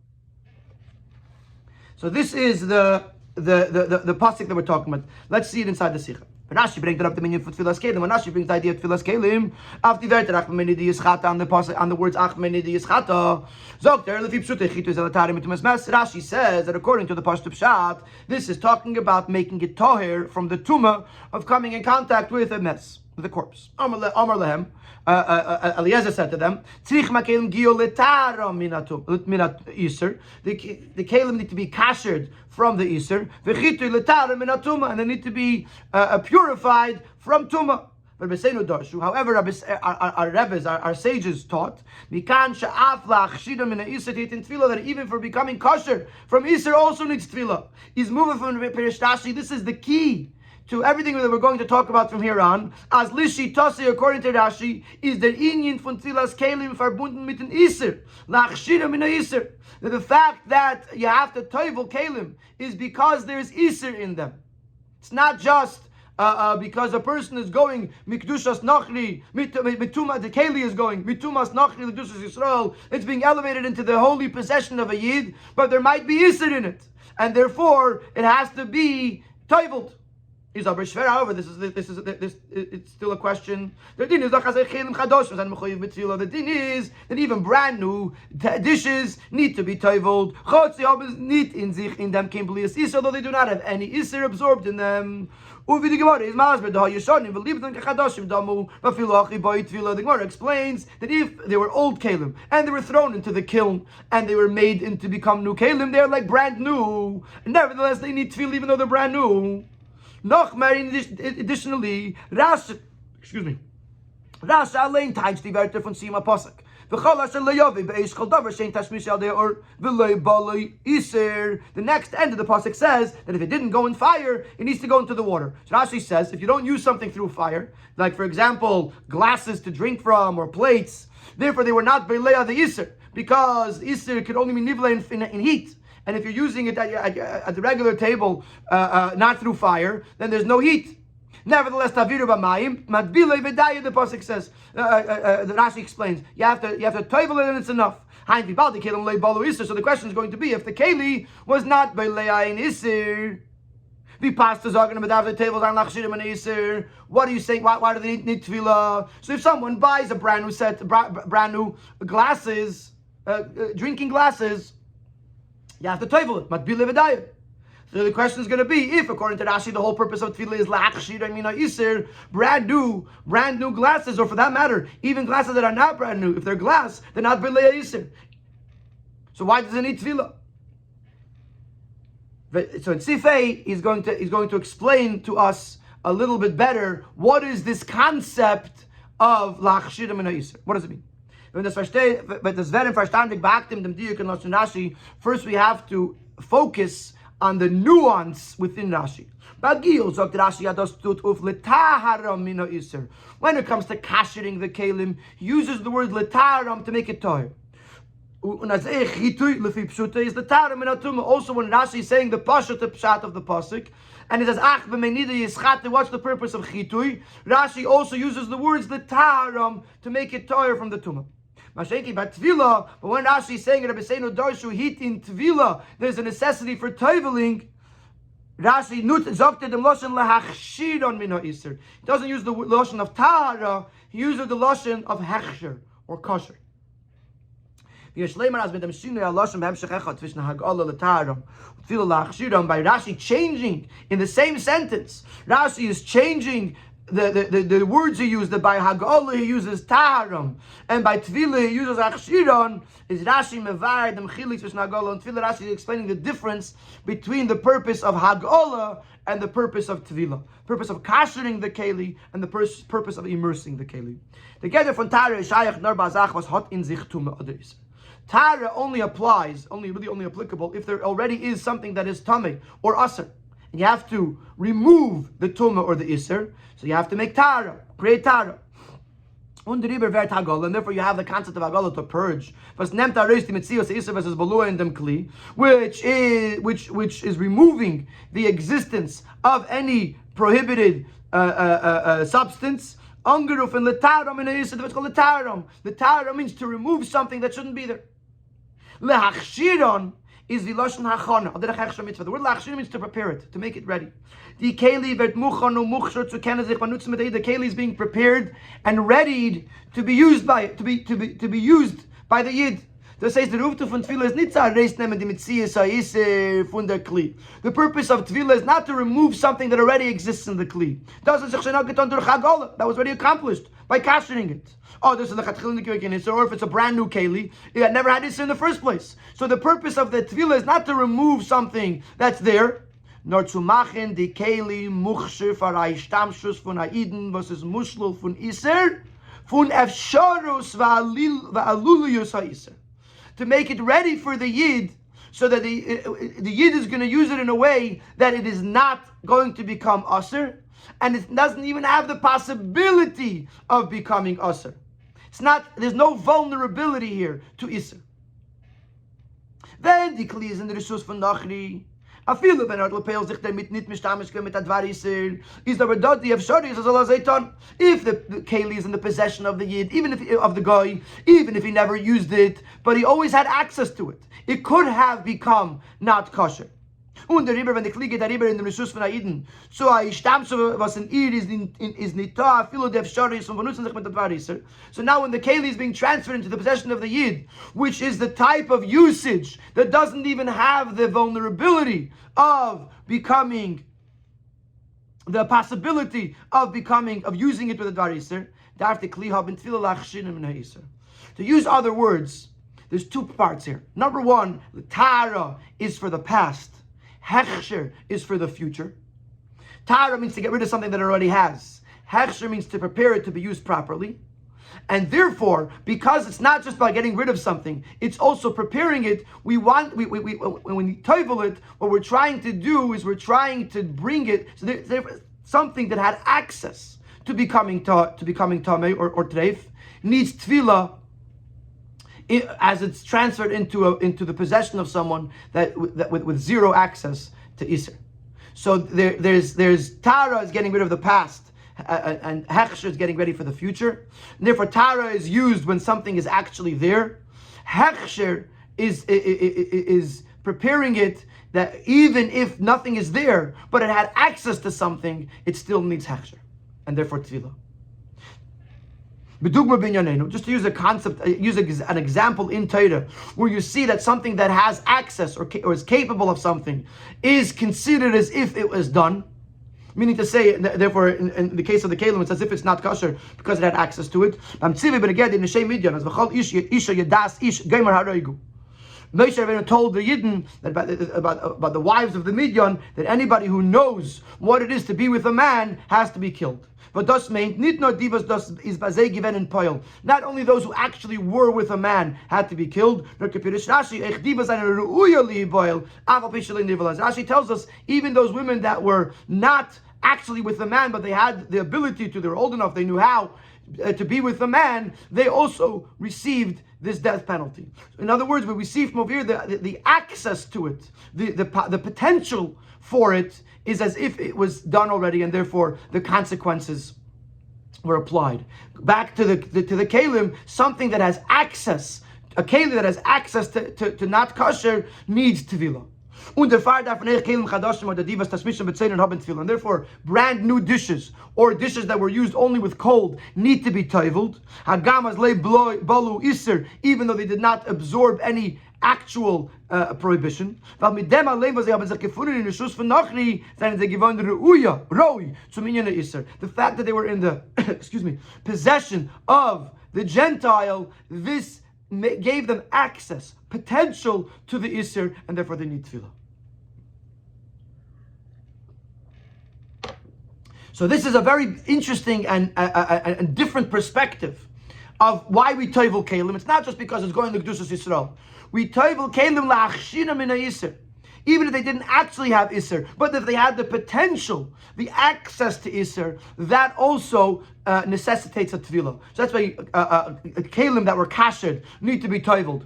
So this is the pasuk that we're talking about. Let's see it inside the sikha. Rashi brings it up the minion for Tevillas Keilim. When Rashi brings the idea of Tevillas Keilim, after the verter achmeni di yischata on the words achmeni di yischata, zokter lefi pshutei chitu zelatari mitumas mes. Rashi says that according to the Pashta Pshat, this is talking about making it toher from the tumah of coming in contact with a mess, with a corpse. Amar lehem, Eliezer said to them, tzrich makelim gio letara minat iser. The kelim need to be kashered from the iser, v'chitu letara minat tuma, and they need to be purified from tuma. However, our Rebbes, our sages taught, that even for becoming kosher from iser also needs tefillah. Is moving from Perishtashi. This is the key to everything that we're going to talk about from here on. As Lishi Tasi, according to Rashi, is der Inyan von Tevillas Keilim verbunden mit den Iser. Lachshira min Iser. The fact that you have to toivel Keilim is because there's Iser in them. It's not just because a person is going mikdushas nachri, mituma, the keli is going mitumas nachri l'kedushas Yisrael. It's being elevated into the holy possession of a yid, but there might be Iser in it, and therefore it has to be toivelled. However, it's still a question. The din is that even brand new dishes need to be toivelled. In them, although they do not have any iser absorbed in them. The Gemara explains that if they were old kelim and they were thrown into the kiln and they were made into become new kelim, they're like brand new. Nevertheless, they need tefillah even though they're brand new. Additionally, Rasha allein teins die Wörter von Sima Pasuk. The next end of the pasuk says that if it didn't go in fire, it needs to go into the water. So Rashi says if you don't use something through fire, like for example glasses to drink from or plates, therefore they were not beleya the iser, because iser could only be nivle in heat. And if you're using it at the regular table, not through fire, then there's no heat. Nevertheless, taviru b'mayim madbile v'daya. The pasuk says, the Rashi explains, you have to toivel it and it's enough. So the question is going to be if the keli was not b'leya in iser. The pastas are going to be the tables on lachshirim and iser. What are you saying? Why do they need tefillah? So if someone buys a brand new set, brand new glasses, drinking glasses, you have to toivel it. Matbile v'daya. So the question is going to be, if according to Rashi the whole purpose of tefillah is la'achshir mina iser, brand new glasses, or for that matter, even glasses that are not brand new, if they're glass, they're not b'leya iser. So why does it need tefillah? So in Sifei, he's going to explain to us a little bit better what is this concept of la'achshir mina iser. What does it mean? First we have to focus on the nuance within Rashi. When it comes to kashering the kelim, he uses the word letaram to make it toher. is the Tara min atuma. Also, when Rashi is saying the pashat, the pshat of the pasuk, and it says ach b'meinida yischate, what's the purpose of chitui? Rashi also uses the words the taram to make it toyer from the tumah. Mashenki by Tevillah, but when Rashi is saying Rabbi Seinu darshu hit in Tevillah, there's a necessity for teveling. Rashi nut zokte dem loshen lahachshiron min ha'isur. He doesn't use the loshen of tahara, he uses the loshen of hechsher or kosher. By Rashi changing in the same sentence, Rashi is changing the words he used. That by Hag'olah he uses Taharam, and by Tevillah he uses Achshiron. Is Rashi mevar dem chilik zwischen Hag'olah and Tevillah? Rashi is explaining the difference between the purpose of Hag'olah and the purpose of Tevillah, purpose of kashering the keli and the purpose of immersing the keli. Together from Tara Shayach Nar Bazach was hot in sich Tumah Adris. Tara only applies, only applicable if there already is something that is tameh or aser. And you have to remove the tumah or the iser, so you have to make tara, create tara. And therefore you have the concept of hagala to purge, which is removing the existence of any prohibited substance. Angeruf and letaram in a yisod, what's called letaram. Letaram means to remove something that shouldn't be there. Lehachshiron is the lashon hachana. The word lehachshir means to prepare it, to make it ready. The keli vet muchanu muchshor zu kennen sich benutzen mit. The keli is being prepared and readied to be used by it, to be used by the yid. Das heißt, der Ruftu von Tevillah is nicht zu erreichen, die Metzies von der Kli. The purpose of Tevillah is not to remove something that already exists in the Kli. Das ist schon getan durch Hagala. That was already accomplished by kashering it. Oh, this is the Chatchilnik, or if it's a brand new Keli, it had never had this in the first place. So the purpose of the Tevillah is not to remove something that's there, nor zu machen die Keli muchshe farai stamshus von Aiden, was ist Muschlul von Iser, von Efsharus va'aluluyus ha'Iser. To make it ready for the Yid, so that the Yid is going to use it in a way that it is not going to become Aser, and it doesn't even have the possibility of becoming Aser. There's no vulnerability here to Iser. Then the Kli is in the Rishus von Nachri. If the keli is in the possession of the yid, even if of the guy, even if he never used it, but he always had access to it, it could have become not kosher. Und der Ribber, wenn die Kli geht, der Ribber in dem Rishus von Aiden, so ein Stammso, was in ihr ist nicht da, viele der Fschari ist und benutzen sich mit der Dvarisser. So now when the keli is being transferred into the possession of the yid, which is the type of usage that doesn't even have the vulnerability of becoming, the possibility of using it with a Dvarisser, darf the Kli haben Tevillah lachshinim in ha'Iser. To use other words, there's two parts here. Number one, the Tara is for the past. Hechsher is for the future. Tara means to get rid of something that it already has. Hechsher means to prepare it to be used properly. And therefore, because it's not just by getting rid of something, it's also preparing it. When we tevel it, what we're trying to do is we're trying to bring it, so there's something that had access to becoming tamei or treif, needs tefillah as it's transferred into the possession of someone that with zero access to Iser. So there's Tara is getting rid of the past, and Hechsher is getting ready for the future. And therefore, Tara is used when something is actually there. Hechsher is preparing it that even if nothing is there, but it had access to something, it still needs Hechsher, and therefore Tevillah. Just to use a concept, use an example in Torah, where you see that something that has access or is capable of something is considered as if it was done. Meaning to say, therefore, in the case of the Keilim, it's as if it's not kosher because it had access to it. Moshe Rabbeinu told the Yidden that about the wives of the Midian, that anybody who knows what it is to be with a man has to be killed. But das meint nicht nur die, was das is bazei given in Poil. Not only those who actually were with a man had to be killed. Rashi tells us even those women that were not actually with the man, but they had the ability to, they were old enough, they knew how to be with the man, they also received this death penalty. In other words, what we see from over here, the access to it, the potential for it is as if it was done already, and therefore the consequences were applied. Back to the Keilim, something that has access, a Keilim that has access to not kosher needs Tevillah. And therefore, brand new dishes or dishes that were used only with cold need to be toivled. Even though they did not absorb any actual prohibition. The fact that they were in the possession of the Gentile, this gave them access, potential to the Isser, and therefore they need Tefillah. So this is a very interesting and different perspective of why we Tevel Keilim. It's not just because it's going to Kedushas Yisrael. We Tevel Keilim la'achshina min ha'Isser. Even if they didn't actually have Isser, but if they had the potential, the access to Isser, that also necessitates a Tevilah. So that's why Keilim that were kashered need to be Teveled,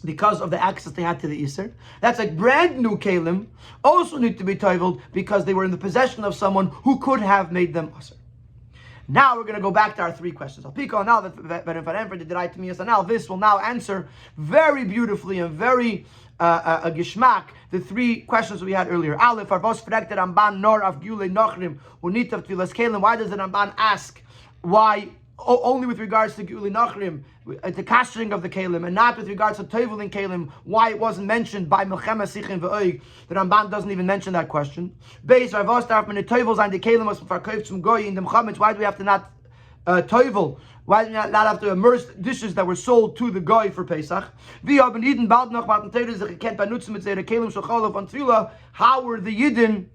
because of the access they had to the Isser. That's like brand new Keilim also need to be Teveled because they were in the possession of someone who could have made them Isser. Now we're going to go back to our three questions. Now this will now answer very beautifully and very a gishmak the three questions we had earlier. Aleph, Arvos fragte Ramban nor av Gule Nochrim unitav Tevillas Keilim. Why does the Ramban ask why only with regards to Gule Nochrim, the kashering of the Keilim, and not with regards to Tevel and Keilim? Why it wasn't mentioned by Milchema Sichin ve'oig? The Ramban doesn't even mention that question. Beis Arvos darf man the Tevels and the Keilim was verkauft zum Goy in dem Chametz. Why do we have to not Tevel? Why do we not have to immerse dishes that were sold to the Goy for Pesach? How were the Yidden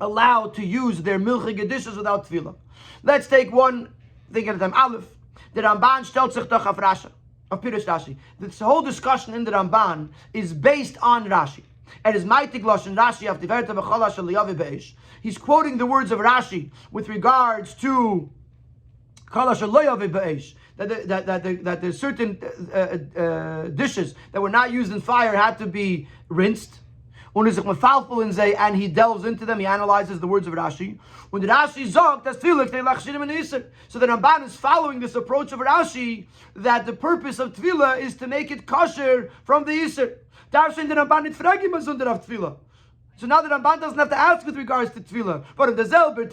allowed to use their milchige dishes without Tefillah? Let's take one thing at a time. Aleph, the Ramban stellt sich doch auf Rashi, auf Pirush Rashi. This whole discussion in the Ramban is based on Rashi. And his Maitik Lashon Rashi of Tiverta v'chol asher liyavi be'esh. He's quoting the words of Rashi with regards to that there's certain dishes that were not used in fire had to be rinsed. And he delves into them, he analyzes the words of Rashi. So the Ramban is following this approach of Rashi that the purpose of Tefillah is to make it kosher from the Isser. So now the Ramban doesn't have to ask with regards to Tefillah. But in the Zelber,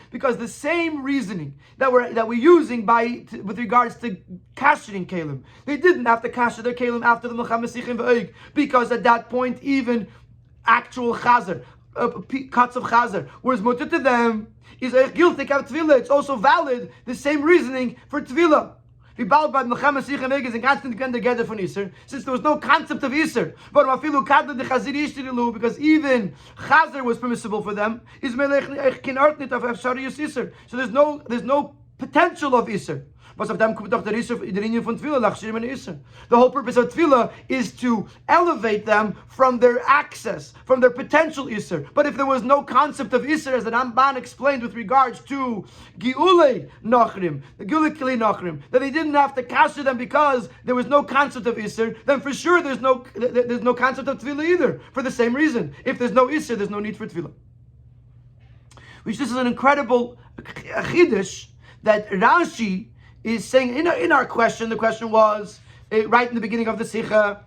because the same reasoning that we're using with regards to kashering Keilim, they didn't have to kasher their Keilim after the Milchama Sichim Ve'oig, because at that point even actual chazer, cuts of chazer, whereas mutter to them is guilty of Tefillah. It's also valid, the same reasoning for Tefillah. Since there was no concept of Isser, because even Chazer was permissible for them, so there's no potential of Isser. The whole purpose of Tefillah is to elevate them from their access, from their potential Isser. But if there was no concept of Isser, as the Ramban explained with regards to Gi'ulei Nochrim, the Gi'ulei Kli Nochrim, that they didn't have to kasher them because there was no concept of Isser, then for sure there's no concept of Tefillah either, for the same reason. If there's no Isser, there's no need for Tefillah. Which this is an incredible chiddush that Rashi is saying in our question. The question was right in the beginning of the Sikha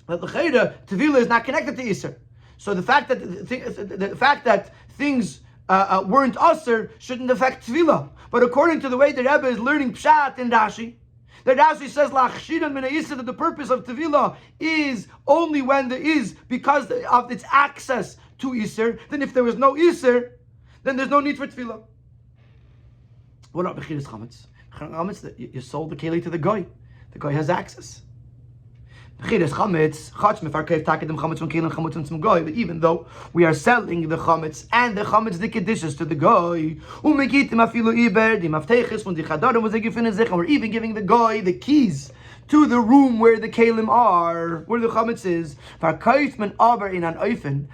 that the Tevillah is not connected to Isser. So the fact that things weren't Asr shouldn't affect Tevillah. But according to the way the Rebbe is learning Pshat in Rashi, that Rashi says that the purpose of Tevillah is only when there is, because of its access to Isser. Then if there was no Isser, then there's no need for Tevillah. What about Bechiras Chametz? That you sold the keli to the guy. The guy has access. But even though we are selling the chametz and the chametz dishes to the guy, and we're even giving the guy the keys to the room where the Keilim are, where the chametz is.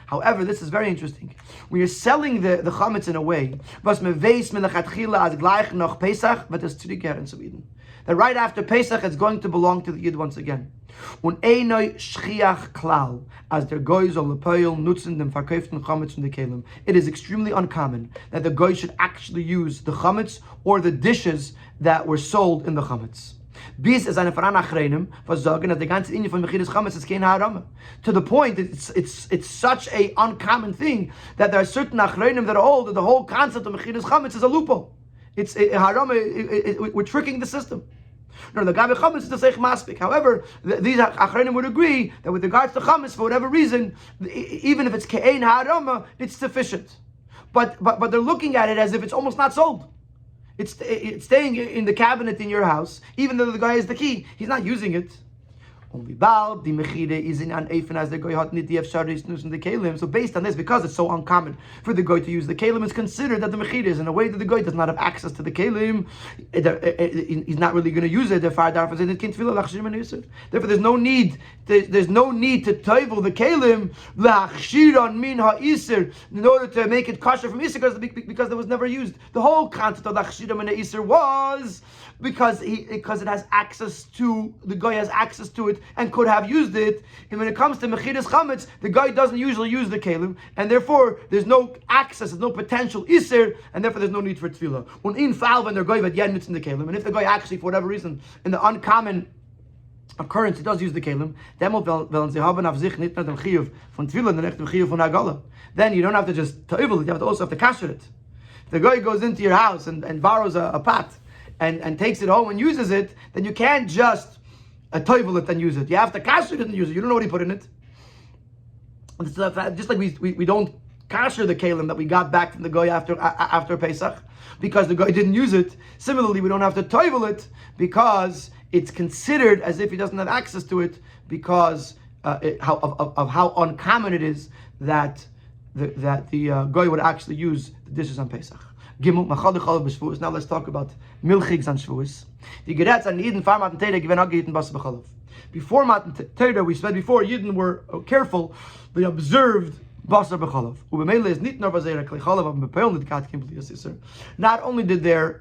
However, this is very interesting. When you're selling the chametz in a way, that right after Pesach it's going to belong to the Yid once again. As der goys on the peil nutzen dem verkauften chametz from the kelim. It is extremely uncommon that the goy should actually use the chametz or the dishes that were sold in the chametz. Bis es eine Veran achreinem was sagen, dass der ganze Inje von Mechidas chametz is kein harama. To the point that it's such a uncommon thing that there are certain achreinem that are old that the whole concept of Mechidas chametz is a loophole. It's a harama. We're tricking the system. No, the Gabi Chametz is the Seich Maspik. However, these Achronim would agree that with regards to Chametz, for whatever reason, even if it's Ke'ein Ha'arama, it's sufficient. But they're looking at it as if it's almost not sold. It's staying in the cabinet in your house, even though the guy has the key. He's not using it. Only bald the mechide is in an efen as the goy hat nit the efsharis nusen the kelim. So based on this, because it's so uncommon for the goy to use the kelim, it's considered that the mechide is in a way that the goy does not have access to the kelim. He's not really going to use it. Therefore, there's no need. There's no need to toivel the kelim lachshiron min ha'isir in order to make it kosher from isir because it was never used. The whole concept of lachshiron min ha'isir was because it has access to the goy has access to it and could have used it. And when it comes to mechidas chametz, the guy doesn't usually use the kelim, and therefore there's no access, there's no potential iser, and therefore there's no need for tefillah. When in fall when the guy vet yennitz in the kelim, and if the guy actually for whatever reason in the uncommon occurrence he does use the kelim, then then you don't have to just toivel it, you have to also have to kasher it. If the guy goes into your house and borrows a pot and takes it home and uses it, then you can't just toivel it and use it. You have to kasher it and use it. You don't know what he put in it. Just like we don't kasher the kelim that we got back from the goy after Pesach because the goy didn't use it. Similarly, we don't have to toivel it because it's considered as if he doesn't have access to it because of how uncommon it is that the goy would actually use the dishes on Pesach. Now let's talk about milchigs on Shavuos. The geretz an Yidden far Matan Torah given agiten bas b'chalav. Before Matan Torah, we said before Yidden were careful; they observed basar b'chalav. Ubemele is nit nor bazeira klei chalav am b'peil nit kat kim b'li. Not only did their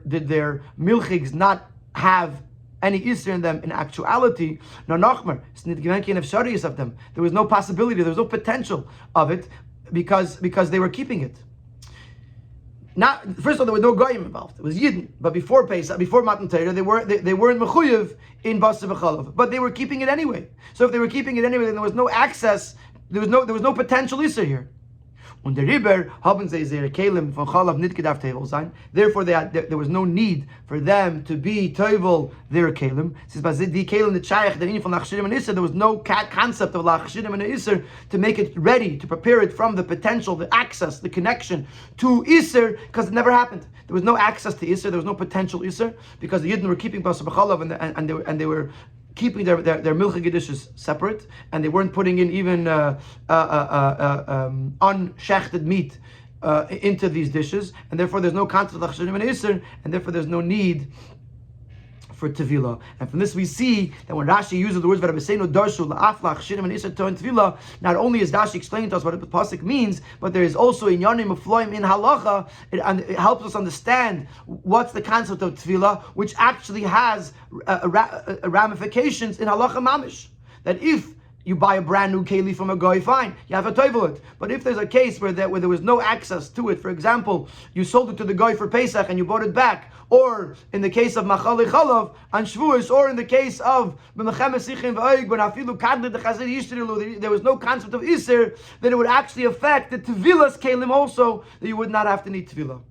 milchigs not have any iser in them in actuality, no nachmer. It's nit given kein efsharius of them. There was no possibility. There was no potential of it because they were keeping it. Not, first of all, there were no goyim involved. It was Yidden. But before Pesach, before Matan Torah, they weren't mechuyev in basar v'chalav. But they were keeping it anyway. So if they were keeping it anyway, then there was no access. There was no potential iser here. Und der Riber haben sie ihre Keilim von Chalav nicht gedarf tevel sein. Therefore, there was no need for them to be tevel their Keilim. Since by the Keilim the Chayach, the Inyan from Lachshirim and Isser, there was no concept of Lachshirim and Isser to make it ready, to prepare it from the potential, the access, the connection to Isser, because it never happened. There was no access to Isser, there was no potential Isser, because the Yidden were keeping Basar B'chalav and they were keeping their milchig dishes separate, and they weren't putting in even unshechted meat into these dishes, and therefore there's no concept of chashidim and iser, and therefore there's no need for tevilah. And from this we see that when Rashi uses the words "V'Rabbeinu darshu la'afla chashidim and iser to tevilah," not only is Rashi explaining to us what the pasuk means, but there is also in yanim ufloim in halacha. It helps us understand what's the concept of tevilah, which actually has ramifications in halacha mamish. That if you buy a brand new keli from a guy, fine, you have to toivel it. But if there's a case where there was no access to it, for example, you sold it to the guy for Pesach and you bought it back, or in the case of Machali Chalav on Shavuos, or in the case of B'mechem Esichim V'oig, when Afilu Kadle the Chazir Yishterilu, there was no concept of Isser, then it would actually affect the Tevillas Keilim also, that you would not have to need Tevilah.